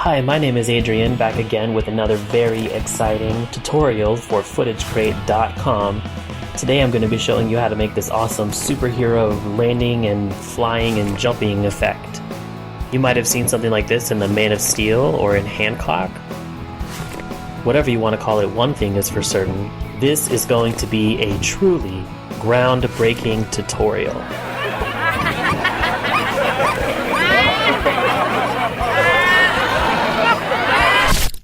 Hi, my name is Adrian, back again with another very exciting tutorial for FootageCrate.com. Today I'm going to be showing you how to make this awesome superhero landing and flying and jumping effect. You might have seen something like this in the Man of Steel or in Hancock. Whatever you want to call it, one thing is for certain. This is going to be a truly groundbreaking tutorial.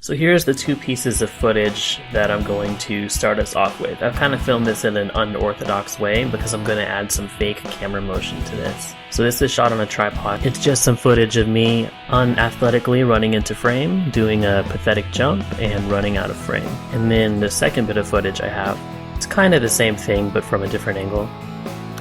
So here's the two pieces of footage that I'm going to start us off with. I've kind of filmed this in an unorthodox way because I'm going to add some fake camera motion to this. So this is shot on a tripod. It's just some footage of me unathletically running into frame, doing a pathetic jump, and running out of frame. And then the second bit of footage I have, it's kind of the same thing but from a different angle.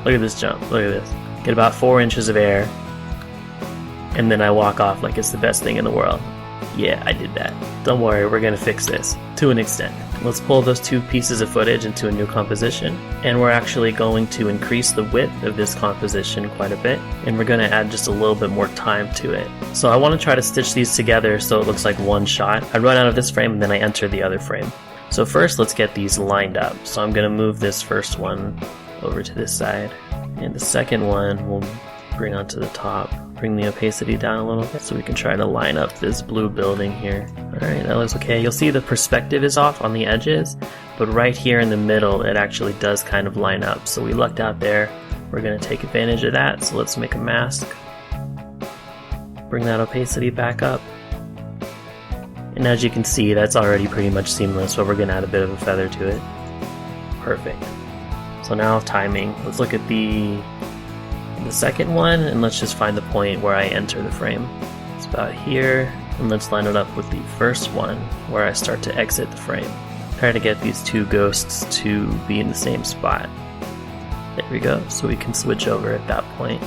Look at this jump, look at this. Get about 4 inches of air, and then I walk off like it's the best thing in the world. Yeah, I did that. Don't worry, we're gonna fix this, to an extent. Let's pull those two pieces of footage into a new composition, and we're actually going to increase the width of this composition quite a bit, and we're gonna add just a little bit more time to it. So I wanna try to stitch these together so it looks like one shot. I run out of this frame and then I enter the other frame. So first, let's get these lined up. So I'm gonna move this first one over to this side, and the second one we'll bring onto the top. Bring the opacity down a little bit so we can try to line up this blue building here. Alright, that looks okay. You'll see the perspective is off on the edges, but right here in the middle it actually does kind of line up. So we lucked out there. We're going to take advantage of that. So let's make a mask. Bring that opacity back up. And as you can see, that's already pretty much seamless, but we're going to add a bit of a feather to it. Perfect. So now timing. Let's look at the second one, and let's just find the point where I enter the frame. It's about here, and let's line it up with the first one where I start to exit the frame. Try to get these two ghosts to be in the same spot. There we go, so we can switch over at that point.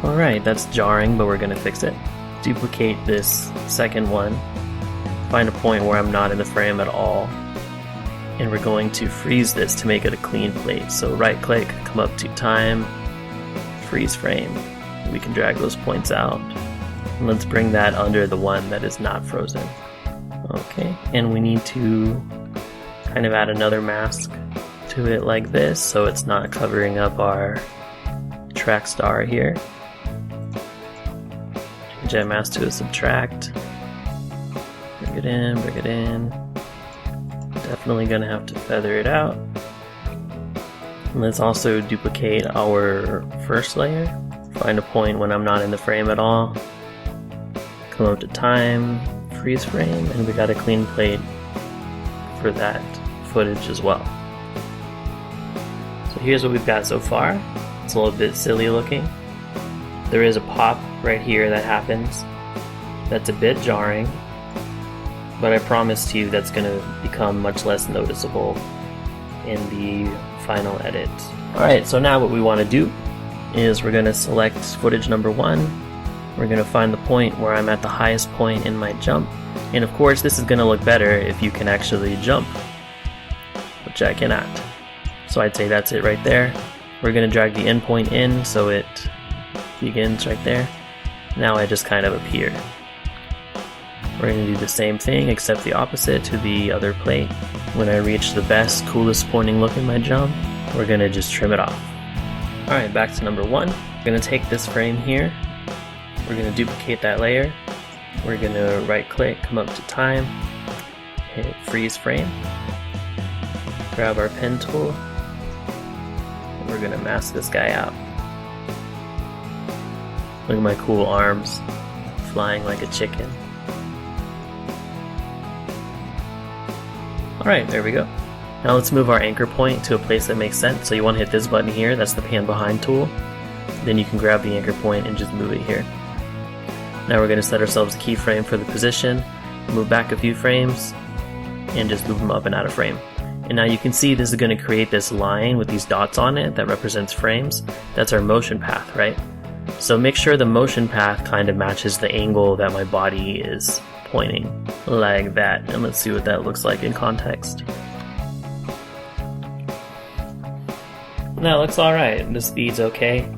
Alright, that's jarring, but we're going to fix it. Duplicate this second one, find a point where I'm not in the frame at all, and we're going to freeze this to make it a clean plate. So right click, come up to time, freeze frame. We can drag those points out. And let's bring that under the one that is not frozen. Okay, and we need to kind of add another mask to it like this so it's not covering up our track star here. Change that mask to a subtract. Bring it in, bring it in. Definitely gonna have to feather it out. And let's also duplicate our first layer. Find a point when I'm not in the frame at all. Come up to time, freeze frame, and we got a clean plate for that footage as well. So here's what we've got so far. It's a little bit silly looking. There is a pop right here that happens. That's a bit jarring, but I promise you that's going to become much less noticeable in the final edit. Alright, so now what we want to do is we're going to select footage number 1. We're going to find the point where I'm at the highest point in my jump. And of course this is going to look better if you can actually jump, which I cannot. So I'd say that's it right there. We're going to drag the endpoint in so it begins right there. Now I just kind of appear. We're going to do the same thing except the opposite to the other plate. When I reach the best, coolest pointing look in my jump, we're going to just trim it off. Alright, back to number 1. We're going to take this frame here. We're going to duplicate that layer. We're going to right click, come up to time, hit freeze frame, grab our pen tool, and we're going to mask this guy out. Look at my cool arms flying like a chicken. Alright, there we go. Now let's move our anchor point to a place that makes sense. So you want to hit this button here, that's the pan behind tool. Then you can grab the anchor point and just move it here. Now we're going to set ourselves a keyframe for the position, move back a few frames, and just move them up and out of frame. And now you can see this is going to create this line with these dots on it that represents frames. That's our motion path, right? So make sure the motion path kind of matches the angle that my body is pointing, like that. And let's see what that looks like in context. That looks alright. The speed's okay.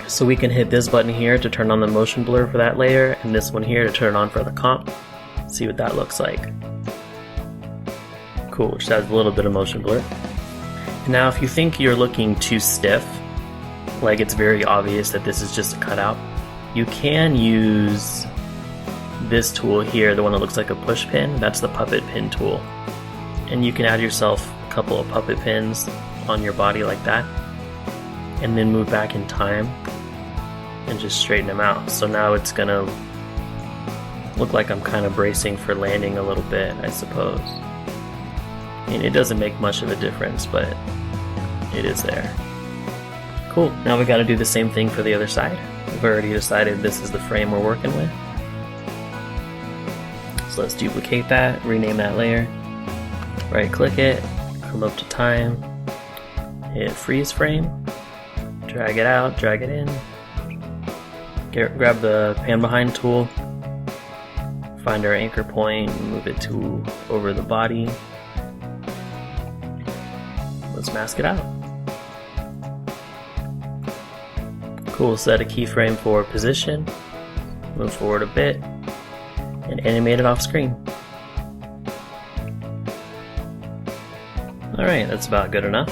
So we can hit this button here to turn on the motion blur for that layer, and this one here to turn on for the comp. See what that looks like. Cool, just adds a little bit of motion blur. And now if you think you're looking too stiff, like it's very obvious that this is just a cutout, you can use this tool here, the one that looks like a push pin. That's the puppet pin tool. And you can add yourself a couple of puppet pins on your body like that, and then move back in time and just straighten them out. So now it's gonna look like I'm kind of bracing for landing a little bit, I suppose. I mean, it doesn't make much of a difference, but it is there. Cool, now we gotta do the same thing for the other side. We've already decided this is the frame we're working with. So let's duplicate that, rename that layer, right click it, come up to time, hit freeze frame, drag it out, drag it in, grab the pan behind tool, find our anchor point, move it to over the body. Let's mask it out. Cool, set a keyframe for position, move forward a bit, and animate it off screen. Alright, that's about good enough.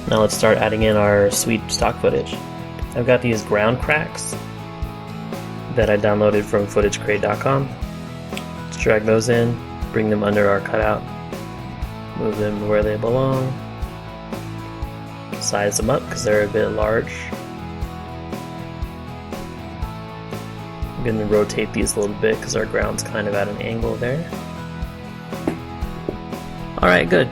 Now let's start adding in our sweet stock footage. I've got these ground cracks that I downloaded from footagecrate.com. Let's drag those in, bring them under our cutout, move them where they belong, size them up because they're a bit large. I'm going to rotate these a little bit because our ground's kind of at an angle there. Alright, good.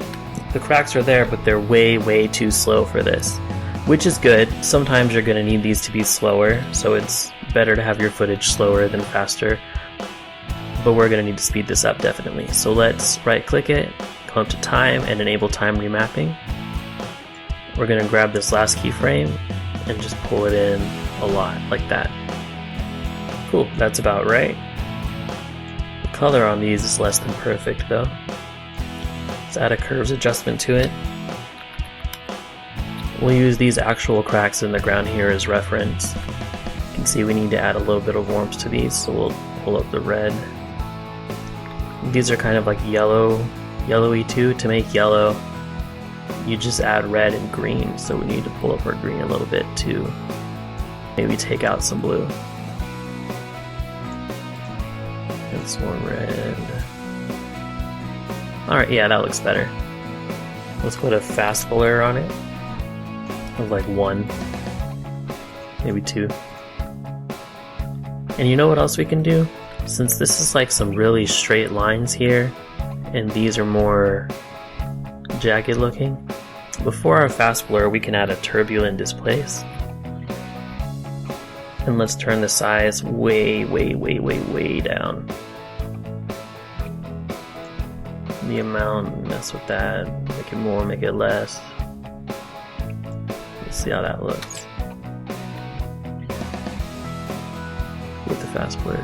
The cracks are there, but they're way too slow for this, which is good. Sometimes you're going to need these to be slower, so it's better to have your footage slower than faster, but we're going to need to speed this up definitely. So let's right click it, come up to time, and enable time remapping. We're going to grab this last keyframe and just pull it in a lot, like that. Cool, that's about right. The color on these is less than perfect though. Let's add a curves adjustment to it. We'll use these actual cracks in the ground here as reference. You can see we need to add a little bit of warmth to these, so we'll pull up the red. These are kind of like yellowy too. To make yellow, you just add red and green, so we need to pull up our green a little bit too. Maybe take out some blue. And some more red. Alright, yeah, that looks better. Let's put a fast blur on it of like 1, maybe 2. And you know what else we can do? Since this is like some really straight lines here, and these are more jagged looking, before our fast blur we can add a turbulent displace. And let's turn the size way down. The amount, mess with that, make it more, make it less. Let's see how that looks with the fast blur.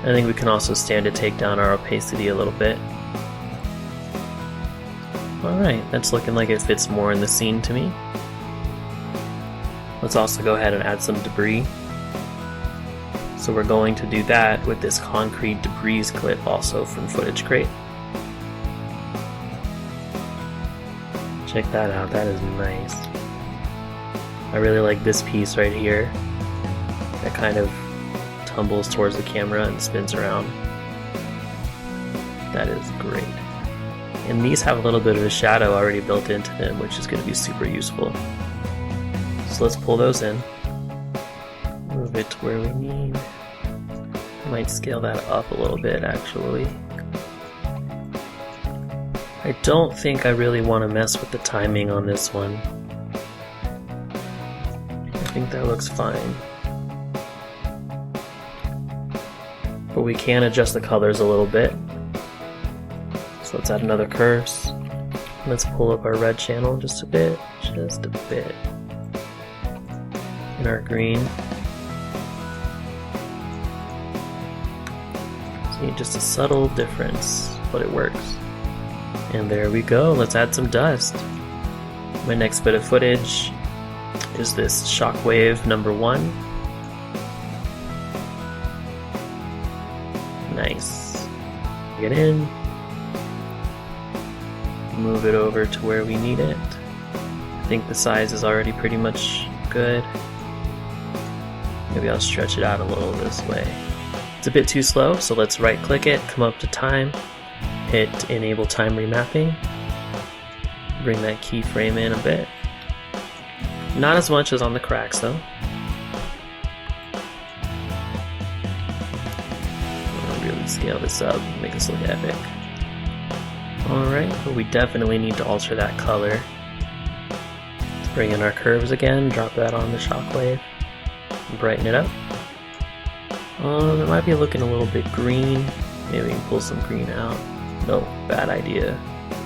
I think we can also stand to take down our opacity a little bit. Alright, that's looking like it fits more in the scene to me. Let's also go ahead and add some debris. So we're going to do that with this concrete debris clip also from Footage Crate. Check that out, that is nice. I really like this piece right here. That kind of tumbles towards the camera and spins around. That is great. And these have a little bit of a shadow already built into them, which is going to be super useful. So let's pull those in. Move it to where we need. I might scale that up a little bit actually. I don't think I really want to mess with the timing on this one. I think that looks fine. But we can adjust the colors a little bit. So let's add another curves. Let's pull up our red channel just a bit. And our green. So just a subtle difference, but it works. And there we go, let's add some dust. My next bit of footage, is this shockwave number 1. Nice. Get in. Move it over to where we need it. I think the size is already pretty much good. Maybe I'll stretch it out a little this way. It's a bit too slow, so let's right click it, come up to time, hit enable time remapping, bring that keyframe in a bit. Not as much as on the cracks though. I'll really scale this up, make this look epic. Alright, but we definitely need to alter that color. Let's bring in our curves again, drop that on the shockwave, brighten it up. It might be looking a little bit green. Maybe we can pull some green out. No, bad idea.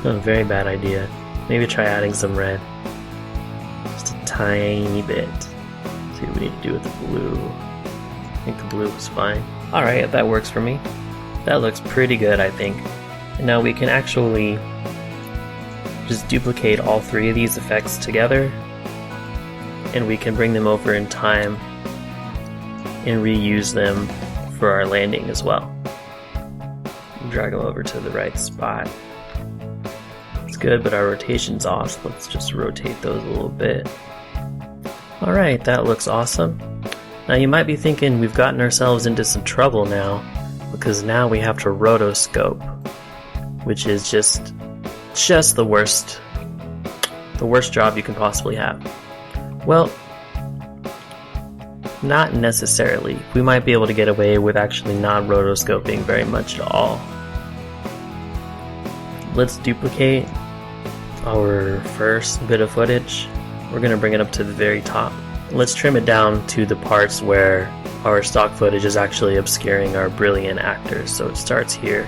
No, very bad idea. Maybe try adding some red. Just a tiny bit. See what we need to do with the blue. I think the blue was fine. Alright, that works for me. That looks pretty good, I think. And now we can actually just duplicate all 3 of these effects together, and we can bring them over in time and reuse them for our landing as well. Drag them over to the right spot. It's good, but our rotation's off. Let's just rotate those a little bit. Alright, that looks awesome. Now you might be thinking we've gotten ourselves into some trouble now, because now we have to rotoscope, which is just the worst job you can possibly have. Well, not necessarily. We might be able to get away with actually not rotoscoping very much at all. Let's duplicate our first bit of footage. We're going to bring it up to the very top. Let's trim it down to the parts where our stock footage is actually obscuring our brilliant actors. So it starts here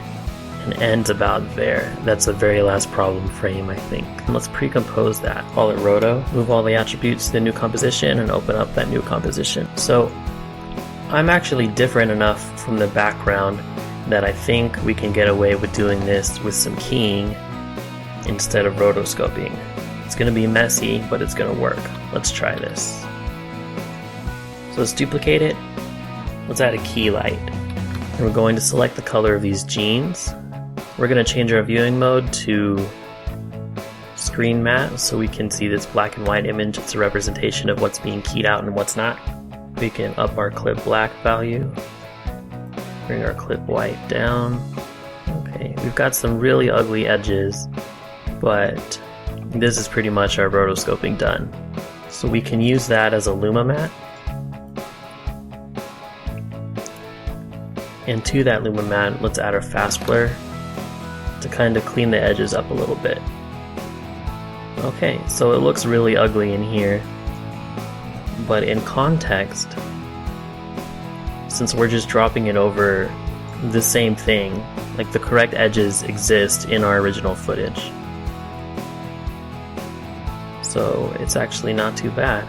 and ends about there. That's the very last problem frame, I think. And let's pre-compose that. Call it roto, move all the attributes to the new composition, and open up that new composition. So I'm actually different enough from the background that I think we can get away with doing this with some keying instead of rotoscoping. It's gonna be messy, but it's gonna work. Let's try this. So let's duplicate it. Let's add a key light. And we're going to select the color of these jeans. We're going to change our viewing mode to screen matte so we can see this black and white image. It's a representation of what's being keyed out and what's not. We can up our clip black value, bring our clip white down. Okay, we've got some really ugly edges, but this is pretty much our rotoscoping done. So we can use that as a luma matte. And to that luma matte, let's add our fast blur to kind of clean the edges up a little bit. Okay, so it looks really ugly in here, but in context, since we're just dropping it over the same thing, like the correct edges exist in our original footage. So it's actually not too bad,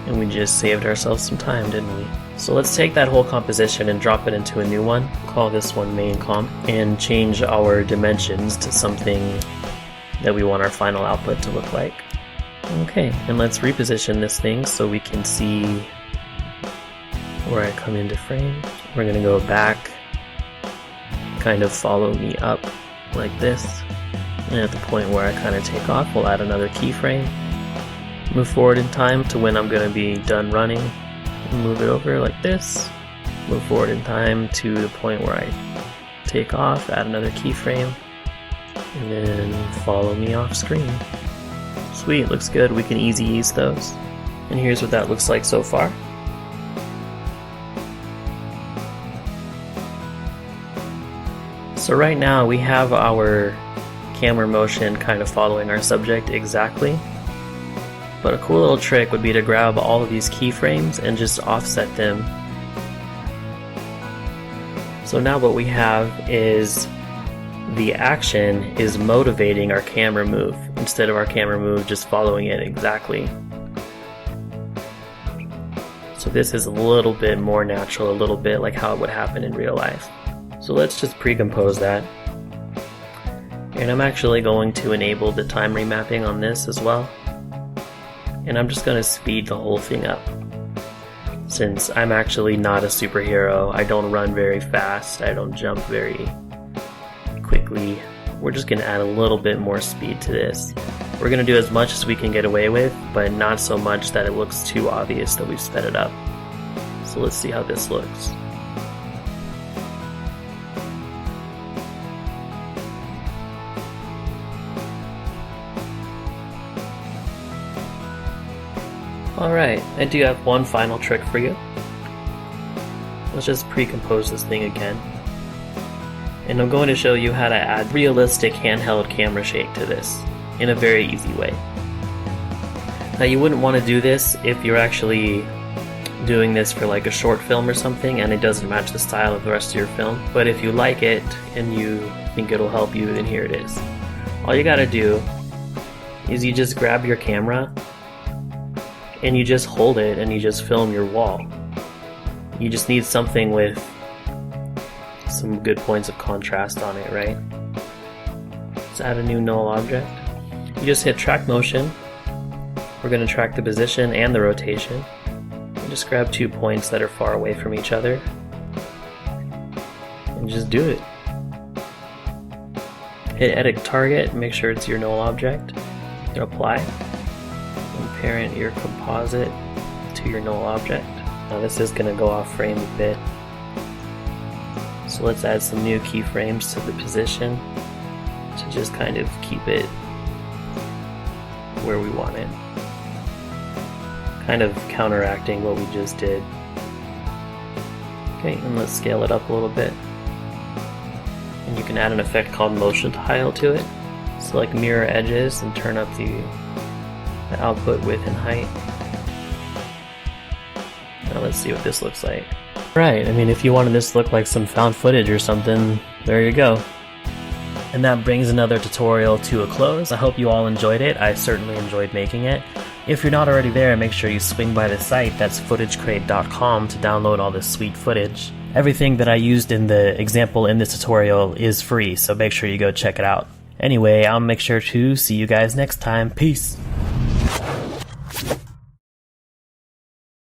and we just saved ourselves some time, didn't we? So let's take that whole composition and drop it into a new one, call this one main comp, and change our dimensions to something that we want our final output to look like. Okay, and let's reposition this thing so we can see where I come into frame. We're gonna go back, kind of follow me up like this, and at the point where I kind of take off, we'll add another keyframe. Move forward in time to when I'm gonna be done running. Move it over like this, move forward in time to the point where I take off, add another keyframe, and then follow me off screen. Sweet, looks good. We can easy ease those. And here's what that looks like so far. So right now we have our camera motion kind of following our subject exactly. But a cool little trick would be to grab all of these keyframes and just offset them. So now what we have is the action is motivating our camera move instead of our camera move just following it exactly. So this is a little bit more natural, a little bit like how it would happen in real life. So let's just pre-compose that. And I'm actually going to enable the time remapping on this as well. And I'm just going to speed the whole thing up. Since I'm actually not a superhero, I don't run very fast, I don't jump very quickly, we're just going to add a little bit more speed to this. We're going to do as much as we can get away with, but not so much that it looks too obvious that we've sped it up. So let's see how this looks. Alright, I do have one final trick for you. Let's just pre-compose this thing again. And I'm going to show you how to add realistic handheld camera shake to this in a very easy way. Now you wouldn't want to do this if you're actually doing this for like a short film or something and it doesn't match the style of the rest of your film. But if you like it and you think it'll help you, then here it is. All you gotta do is you just grab your camera and you just hold it and you just film your wall. You just need something with some good points of contrast on it, right? Let's add a new null object. You just hit track motion. We're going to track the position and the rotation. And just grab 2 points that are far away from each other and just do it. Hit edit target, make sure it's your null object. Hit apply. Parent your composite to your null object. Now this is going to go off frame a bit. So let's add some new keyframes to the position to just kind of keep it where we want it. Kind of counteracting what we just did. Okay, and let's scale it up a little bit. And you can add an effect called motion tile to it. So like mirror edges and turn up the output width and height. Now let's see what this looks like. Right, I mean if you wanted this to look like some found footage or something, there you go. And that brings another tutorial to a close. I hope you all enjoyed it. I certainly enjoyed making it. If you're not already there, make sure you swing by the site, that's footagecrate.com, to download all this sweet footage. Everything that I used in the example in this tutorial is free, so make sure you go check it out. Anyway, I'll make sure to see you guys next time. Peace!